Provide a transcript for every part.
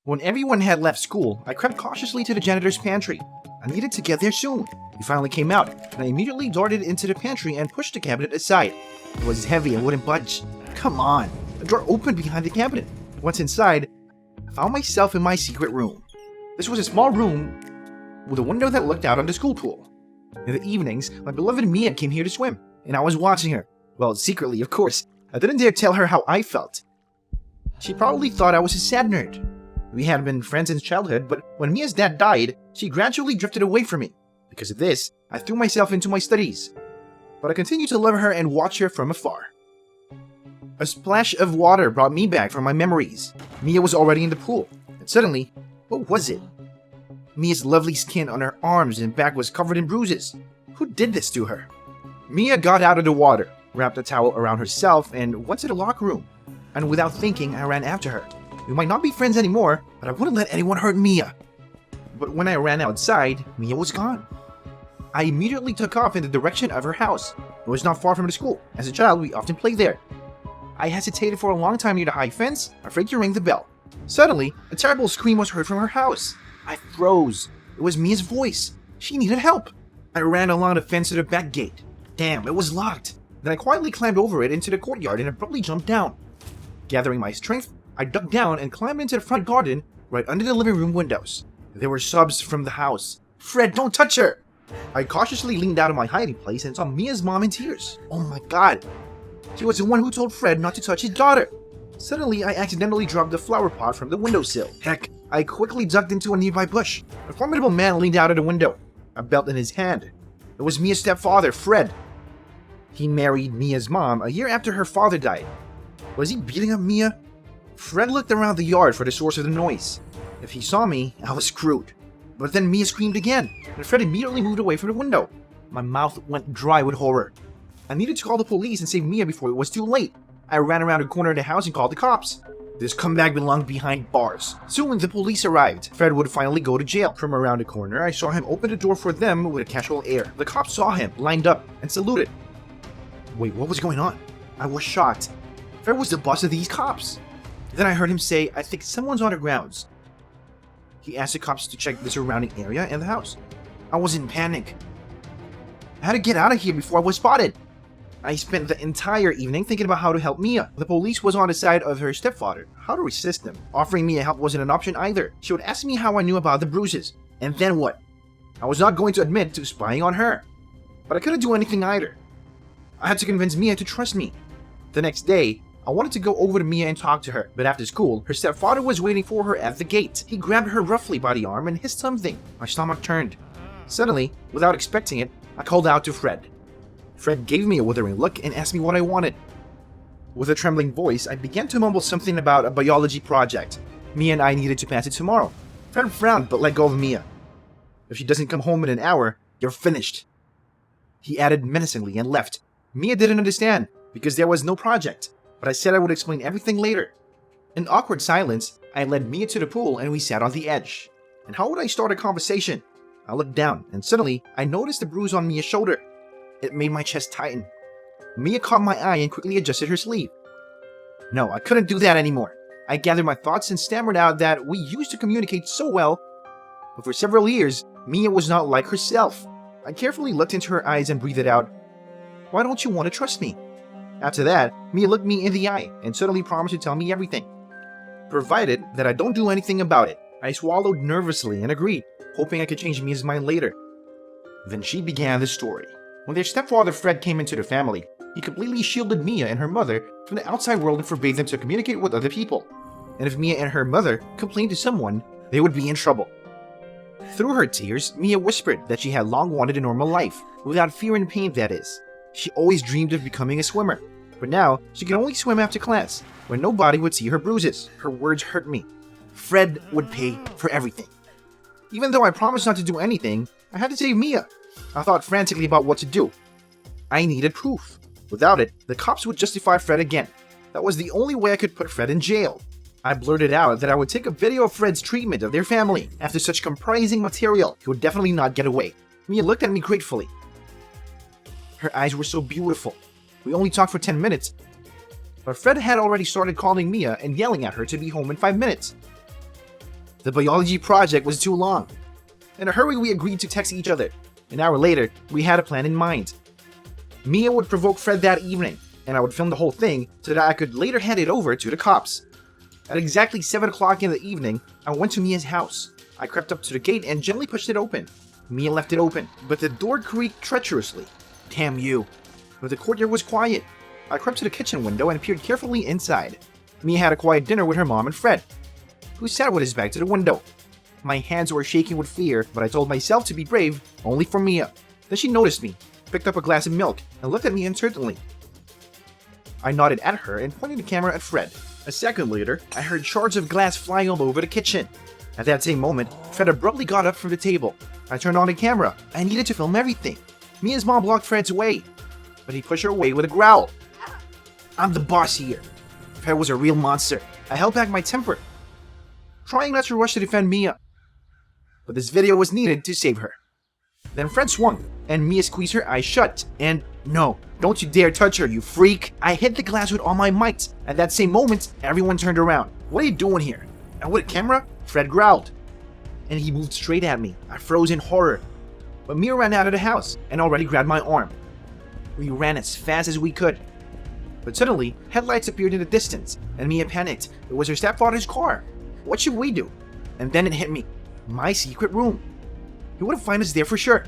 When everyone had left school, I crept cautiously to the janitor's pantry. I needed to get there soon. He finally came out, and I immediately darted into the pantry and pushed the cabinet aside. It was heavy and wouldn't budge. Come on! A door opened behind the cabinet. Once inside, I found myself in my secret room. This was a small room with a window that looked out on the school pool. In the evenings, my beloved Mia came here to swim, and I was watching her. Well, secretly, of course. I didn't dare tell her how I felt. She probably thought I was a sad nerd. We had been friends since childhood, but when Mia's dad died, she gradually drifted away from me. Because of this, I threw myself into my studies. But I continued to love her and watch her from afar. A splash of water brought me back from my memories. Mia was already in the pool, and suddenly, what was it? Mia's lovely skin on her arms and back was covered in bruises. Who did this to her? Mia got out of the water, wrapped a towel around herself, and went to the locker room. And without thinking, I ran after her. We might not be friends anymore, but I wouldn't let anyone hurt Mia. But when I ran outside, Mia was gone. I immediately took off in the direction of her house. It was not far from the school. As a child, we often played there. I hesitated for a long time near the high fence, afraid to ring the bell. Suddenly, a terrible scream was heard from her house. I froze. It was Mia's voice. She needed help. I ran along the fence to the back gate. Damn, it was locked. Then I quietly climbed over it into the courtyard and abruptly jumped down. Gathering my strength, I ducked down and climbed into the front garden right under the living room windows. There were sobs from the house. "Fred, don't touch her!" I cautiously leaned out of my hiding place and saw Mia's mom in tears. Oh my god. She was the one who told Fred not to touch his daughter. Suddenly, I accidentally dropped the flower pot from the windowsill. Heck, I quickly ducked into a nearby bush. A formidable man leaned out of the window, a belt in his hand. It was Mia's stepfather, Fred. He married Mia's mom a year after her father died. Was he beating up Mia? Fred looked around the yard for the source of the noise. If he saw me, I was screwed. But then Mia screamed again, and Fred immediately moved away from the window. My mouth went dry with horror. I needed to call the police and save Mia before it was too late. I ran around the corner of the house and called the cops. This comeback belonged behind bars. Soon the police arrived. Fred would finally go to jail. From around the corner, I saw him open the door for them with a casual air. The cops saw him, lined up, and saluted. Wait, what was going on? I was shocked. Fred was the boss of these cops. Then I heard him say, "I think someone's on the grounds." He asked the cops to check the surrounding area and the house. I was in panic. I had to get out of here before I was spotted. I spent the entire evening thinking about how to help Mia. The police was on the side of her stepfather. How to resist them? Offering Mia help wasn't an option either. She would ask me how I knew about the bruises. And then what? I was not going to admit to spying on her. But I couldn't do anything either. I had to convince Mia to trust me. The next day, I wanted to go over to Mia and talk to her, but after school, her stepfather was waiting for her at the gate. He grabbed her roughly by the arm and hissed something. My stomach turned. Suddenly, without expecting it, I called out to Fred. Fred gave me a withering look and asked me what I wanted. With a trembling voice, I began to mumble something about a biology project. Mia and I needed to pass it tomorrow. Fred frowned but let go of Mia. "If she doesn't come home in an hour, you're finished," he added menacingly and left. Mia didn't understand because there was no project. But I said I would explain everything later. In awkward silence, I led Mia to the pool and we sat on the edge. And how would I start a conversation? I looked down and suddenly I noticed a bruise on Mia's shoulder. It made my chest tighten. Mia caught my eye and quickly adjusted her sleeve. No, I couldn't do that anymore. I gathered my thoughts and stammered out that we used to communicate so well. But for several years, Mia was not like herself. I carefully looked into her eyes and breathed out, "Why don't you want to trust me?" After that, Mia looked me in the eye and suddenly promised to tell me everything. Provided that I don't do anything about it. I swallowed nervously and agreed, hoping I could change Mia's mind later. Then she began the story. When their stepfather Fred came into the family, he completely shielded Mia and her mother from the outside world and forbade them to communicate with other people. And if Mia and her mother complained to someone, they would be in trouble. Through her tears, Mia whispered that she had long wanted a normal life, without fear and pain, that is. She always dreamed of becoming a swimmer, but now she could only swim after class, when nobody would see her bruises. Her words hurt me. Fred would pay for everything. Even though I promised not to do anything, I had to save Mia. I thought frantically about what to do. I needed proof. Without it, the cops would justify Fred again. That was the only way I could put Fred in jail. I blurted out that I would take a video of Fred's treatment of their family. After such comprising material, he would definitely not get away. Mia looked at me gratefully. Her eyes were so beautiful. We only talked for 10 minutes, but Fred had already started calling Mia and yelling at her to be home in 5 minutes. The biology project was too long. In a hurry, we agreed to text each other. An hour later, we had a plan in mind. Mia would provoke Fred that evening, and I would film the whole thing so that I could later hand it over to the cops. At exactly 7 o'clock in the evening, I went to Mia's house. I crept up to the gate and gently pushed it open. Mia left it open, but the door creaked treacherously. Damn you. But the courtyard was quiet. I crept to the kitchen window and peered carefully inside. Mia had a quiet dinner with her mom and Fred, who sat with his back to the window. My hands were shaking with fear, but I told myself to be brave, only for Mia. Then she noticed me, picked up a glass of milk, and looked at me uncertainly. I nodded at her and pointed the camera at Fred. A second later, I heard shards of glass flying all over the kitchen. At that same moment, Fred abruptly got up from the table. I turned on the camera. I needed to film everything. Mia's mom blocked Fred's way, but he pushed her away with a growl. I'm the boss here. Fred was a real monster. I held back my temper, trying not to rush to defend Mia. But this video was needed to save her. Then Fred swung, and Mia squeezed her eyes shut, and no, don't you dare touch her, you freak! I hit the glass with all my might. At that same moment, everyone turned around. What are you doing here? And with a camera? Fred growled, and he moved straight at me. I froze in horror. But Mia ran out of the house and already grabbed my arm. We ran as fast as we could. But suddenly, headlights appeared in the distance, and Mia panicked. It was her stepfather's car. What should we do? And then it hit me. My secret room. He would find us there for sure.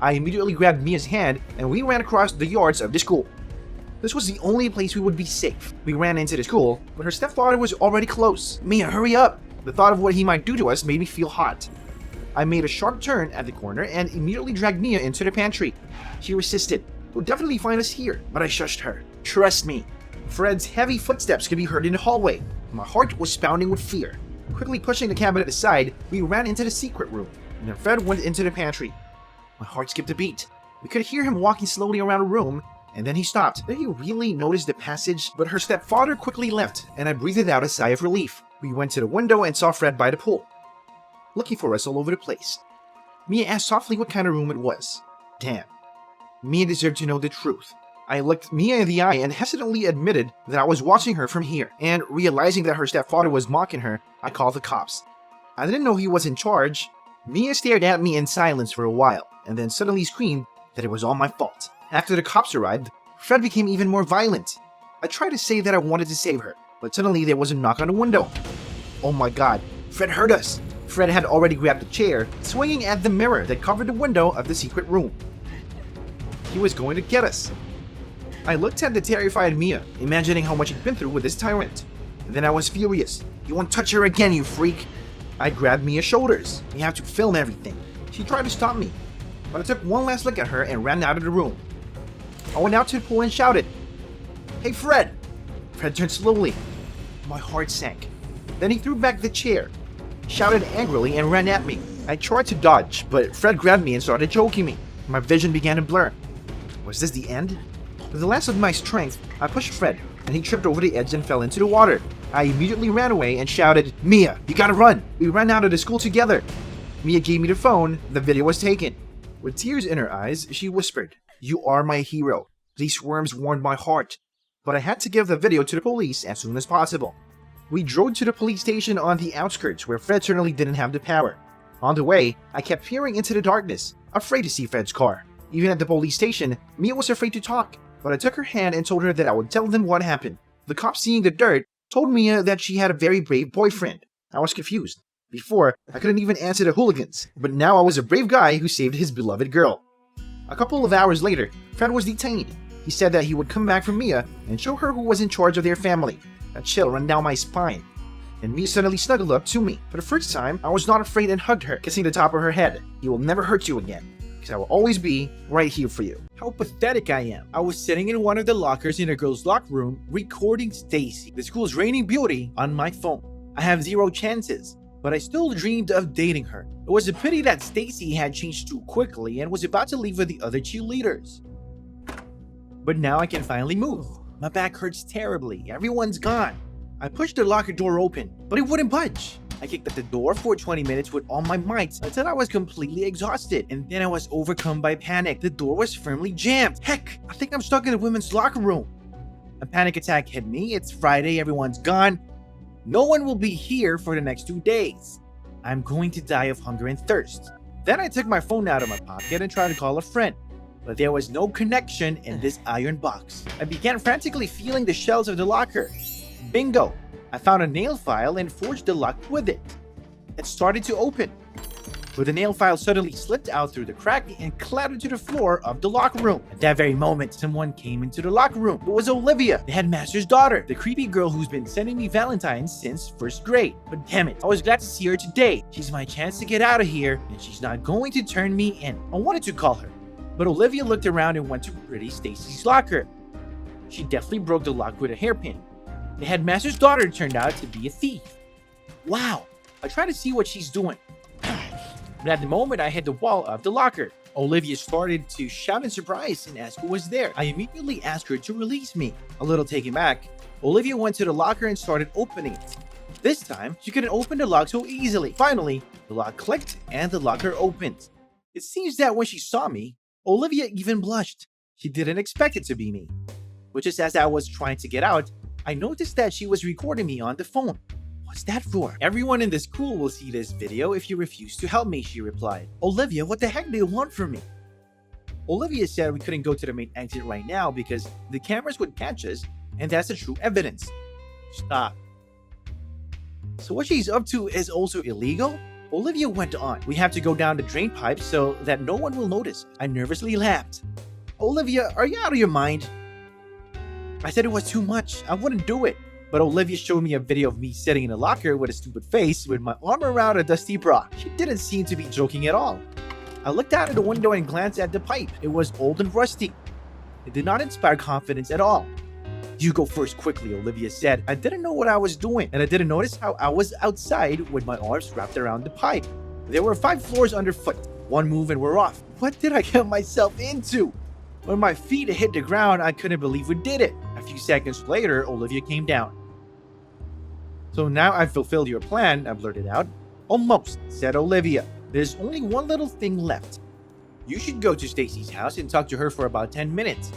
I immediately grabbed Mia's hand and we ran across the yards of the school. This was the only place we would be safe. We ran into the school, but her stepfather was already close. Mia, hurry up! The thought of what he might do to us made me feel hot. I made a sharp turn at the corner and immediately dragged Mia into the pantry. She resisted. He'll definitely find us here, but I shushed her. Trust me. Fred's heavy footsteps could be heard in the hallway. My heart was pounding with fear. Quickly pushing the cabinet aside, we ran into the secret room, and then Fred went into the pantry. My heart skipped a beat. We could hear him walking slowly around the room, and then he stopped. Did he really notice the passage? But her stepfather quickly left, and I breathed out a sigh of relief. We went to the window and saw Fred by the pool, looking for us all over the place. Mia asked softly what kind of room it was. Damn. Mia deserved to know the truth. I looked Mia in the eye and hesitantly admitted that I was watching her from here, and realizing that her stepfather was mocking her, I called the cops. I didn't know he was in charge. Mia stared at me in silence for a while, and then suddenly screamed that it was all my fault. After the cops arrived, Fred became even more violent. I tried to say that I wanted to save her, but suddenly there was a knock on the window. Oh my god, Fred heard us! Fred had already grabbed a chair, swinging at the mirror that covered the window of the secret room. He was going to get us. I looked at the terrified Mia, imagining how much he'd been through with this tyrant. Then I was furious. You won't touch her again, you freak! I grabbed Mia's shoulders. We have to film everything. She tried to stop me, but I took one last look at her and ran out of the room. I went out to the pool and shouted, Hey Fred! Fred turned slowly. My heart sank. Then he threw back the chair, shouted angrily, and ran at me. I tried to dodge, but Fred grabbed me and started choking me. My vision began to blur. Was this the end? With the last of my strength, I pushed Fred, and he tripped over the edge and fell into the water. I immediately ran away and shouted, Mia, you gotta run! We ran out of the school together. Mia gave me the phone. The video was taken. With tears in her eyes, she whispered, You are my hero. These worms warmed my heart. But I had to give the video to the police as soon as possible. We drove to the police station on the outskirts where Fred certainly didn't have the power. On the way, I kept peering into the darkness, afraid to see Fred's car. Even at the police station, Mia was afraid to talk, but I took her hand and told her that I would tell them what happened. The cops, seeing the dirt, told Mia that she had a very brave boyfriend. I was confused. Before, I couldn't even answer the hooligans, but now I was a brave guy who saved his beloved girl. A couple of hours later, Fred was detained. He said that he would come back for Mia and show her who was in charge of their family. A chill ran down my spine, and Mia suddenly snuggled up to me. For the first time, I was not afraid and hugged her, kissing the top of her head. He will never hurt you again, because I will always be right here for you. How pathetic I am. I was sitting in one of the lockers in a girl's locker room recording Stacy, the school's reigning beauty, on my phone. I have 0 chances, but I still dreamed of dating her. It was a pity that Stacy had changed too quickly and was about to leave with the other cheerleaders. But now I can finally move. My back hurts terribly. Everyone's gone. I pushed the locker door open, but it wouldn't budge. I kicked at the door for 20 minutes with all my might until I was completely exhausted, and then I was overcome by panic. The door was firmly jammed. Heck, I think I'm stuck in the women's locker room. A panic attack hit me. It's Friday, everyone's gone. No one will be here for the next 2 days. I'm going to die of hunger and thirst. Then I took my phone out of my pocket and tried to call a friend, but there was no connection in this iron box. I began frantically feeling the shelves of the locker. Bingo! I found a nail file and forged the lock with it. It started to open, but the nail file suddenly slipped out through the crack and clattered to the floor of the locker room. At that very moment, someone came into the locker room. It was Olivia, the headmaster's daughter, the creepy girl who's been sending me Valentines since first grade. But damn it, I was glad to see her today. She's my chance to get out of here, and she's not going to turn me in. I wanted to call her, but Olivia looked around and went to pretty Stacy's locker. She definitely broke the lock with a hairpin. The headmaster's daughter turned out to be a thief. Wow, I tried to see what she's doing. But at the moment I hit the wall of the locker, Olivia started to shout in surprise and ask who was there. I immediately asked her to release me. A little taken back, Olivia went to the locker and started opening it. This time, she couldn't open the lock so easily. Finally, the lock clicked and the locker opened. It seems that when she saw me, Olivia even blushed. She didn't expect it to be me. But just as I was trying to get out, I noticed that she was recording me on the phone. What's that for? Everyone in the school will see this video if you refuse to help me, she replied. Olivia, what the heck do you want from me? Olivia said we couldn't go to the main exit right now because the cameras would catch us, and that's the true evidence. Stop. So what she's up to is also illegal? Olivia went on. We have to go down the drain pipe so that no one will notice. I nervously laughed. Olivia, are you out of your mind? I said it was too much. I wouldn't do it. But Olivia showed me a video of me sitting in a locker with a stupid face with my arm around a dusty bra. She didn't seem to be joking at all. I looked out of the window and glanced at the pipe. It was old and rusty. It did not inspire confidence at all. You go first quickly, Olivia said. I didn't know what I was doing, and I didn't notice how I was outside with my arms wrapped around the pipe. There were 5 floors underfoot. One move and we're off. What did I get myself into? When my feet hit the ground, I couldn't believe we did it. A few seconds later, Olivia came down. So now I've fulfilled your plan, I blurted out. Almost, said Olivia. There's only one little thing left. You should go to Stacy's house and talk to her for about 10 minutes.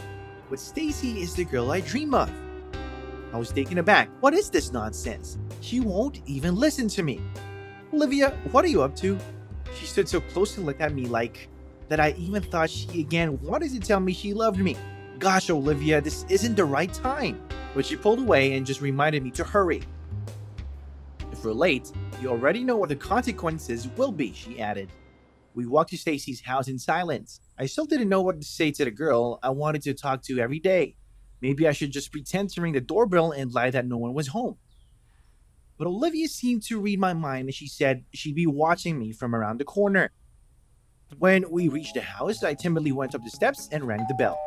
But Stacy is the girl I dream of. I was taken aback. What is this nonsense? She won't even listen to me. Olivia, what are you up to? She stood so close and looked at me like that I even thought she again wanted to tell me she loved me. Gosh, Olivia, this isn't the right time. But she pulled away and just reminded me to hurry. If we're late, you already know what the consequences will be, she added. We walked to Stacy's house in silence. I still didn't know what to say to the girl I wanted to talk to every day. Maybe I should just pretend to ring the doorbell and lie that no one was home. But Olivia seemed to read my mind and she said she'd be watching me from around the corner. When we reached the house, I timidly went up the steps and rang the bell.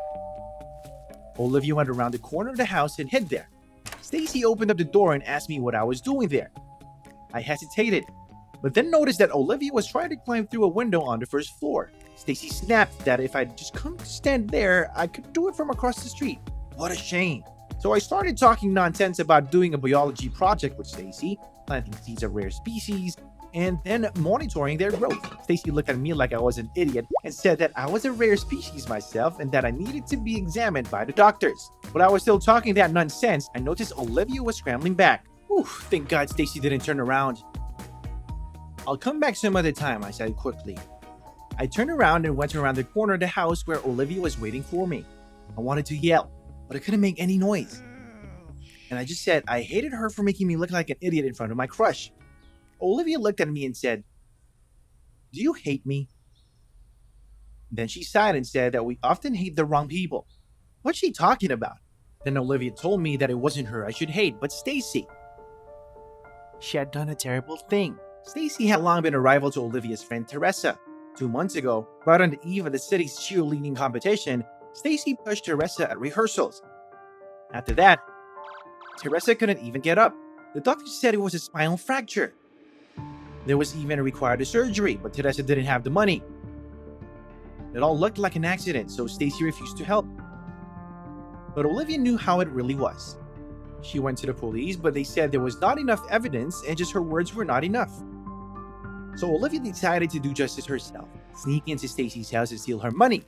Olivia went around the corner of the house and hid there. Stacy opened up the door and asked me what I was doing there. I hesitated, but then noticed that Olivia was trying to climb through a window on the first floor. Stacy snapped that if I'd just come stand there, I could do it from across the street. What a shame. So I started talking nonsense about doing a biology project with Stacy, planting seeds of rare species, and then monitoring their growth. Stacy looked at me like I was an idiot and said that I was a rare species myself and that I needed to be examined by the doctors. But I was still talking that nonsense, I noticed Olivia was scrambling back. Whew, thank God Stacy didn't turn around. I'll come back some other time, I said quickly. I turned around and went around the corner of the house where Olivia was waiting for me. I wanted to yell, but I couldn't make any noise. And I just said I hated her for making me look like an idiot in front of my crush. Olivia looked at me and said, "Do you hate me?" Then she sighed and said that we often hate the wrong people. What's she talking about? Then Olivia told me that it wasn't her I should hate, but Stacy. She had done a terrible thing. Stacy had long been a rival to Olivia's friend Teresa. 2 months ago, right on the eve of the city's cheerleading competition, Stacy pushed Teresa at rehearsals. After that, Teresa couldn't even get up. The doctor said it was a spinal fracture. There was even required a surgery, but Teresa didn't have the money. It all looked like an accident, so Stacy refused to help. But Olivia knew how it really was. She went to the police, but they said there was not enough evidence and just her words were not enough. So Olivia decided to do justice herself, sneak into Stacy's house and steal her money.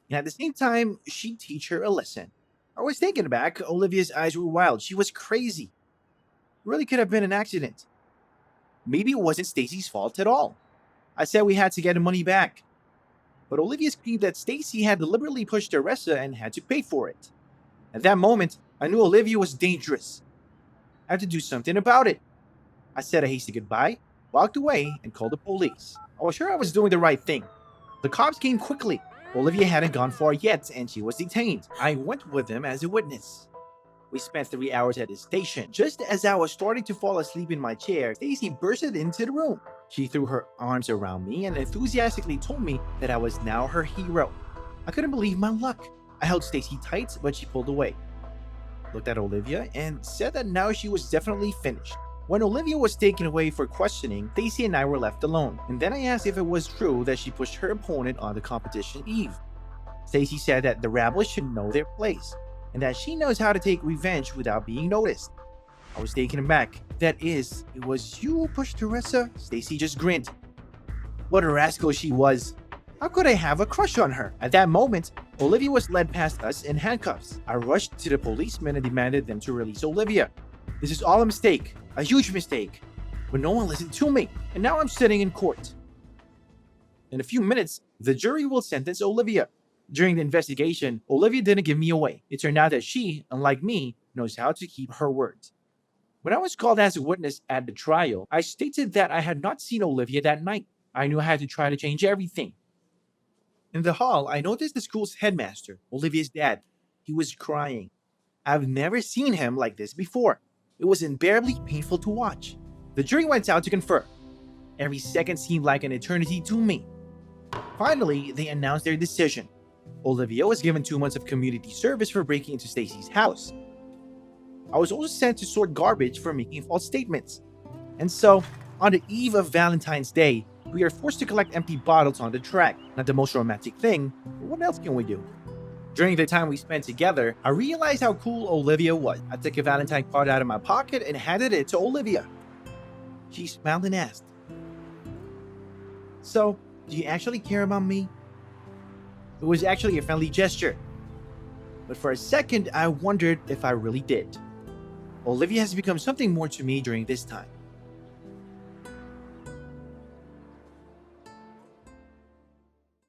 And at the same time, she'd teach her a lesson. I was taken aback. Olivia's eyes were wild. She was crazy. It really could have been an accident. maybe it wasn't Stacy's fault at all. I said we had to get the money back. But Olivia screamed that Stacy had deliberately pushed Teresa and had to pay for it. At that moment, I knew Olivia was dangerous. I had to do something about it. I said a hasty goodbye, walked away, and called the police. I was sure I was doing the right thing. The cops came quickly. Olivia hadn't gone far yet, and she was detained. I went with them as a witness. We spent 3 hours at the station. Just as I was starting to fall asleep in my chair, Stacy bursted into the room. She threw her arms around me and enthusiastically told me that I was now her hero. I couldn't believe my luck. I held Stacy tight, but she pulled away. Looked at Olivia and said that now she was definitely finished. When Olivia was taken away for questioning, Stacy and I were left alone, and then I asked if it was true that she pushed her opponent on the competition eve. Stacy said that the rabble should know their place, and that she knows how to take revenge without being noticed. I was taken aback. That is, it was you who pushed Teresa? Stacy just grinned. What a rascal she was. How could I have a crush on her? At that moment, Olivia was led past us in handcuffs. I rushed to the policemen and demanded them to release Olivia. This is all a mistake, a huge mistake. But no one listened to me, and now I'm sitting in court. In a few minutes, the jury will sentence Olivia. During the investigation, Olivia didn't give me away. It turned out that she, unlike me, knows how to keep her words. When I was called as a witness at the trial, I stated that I had not seen Olivia that night. I knew I had to try to change everything. In the hall, I noticed the school's headmaster, Olivia's dad. He was crying. I've never seen him like this before. It was unbearably painful to watch. The jury went out to confer. Every second seemed like an eternity to me. Finally, they announced their decision. Olivia was given 2 months of community service for breaking into Stacy's house. I was also sent to sort garbage for making false statements. And so, on the eve of Valentine's Day, we are forced to collect empty bottles on the track. Not the most romantic thing, but what else can we do? During the time we spent together, I realized how cool Olivia was. I took a Valentine card out of my pocket and handed it to Olivia. She smiled and asked, "So, do you actually care about me?" It was actually a friendly gesture. But for a second, I wondered if I really did. Olivia has become something more to me during this time.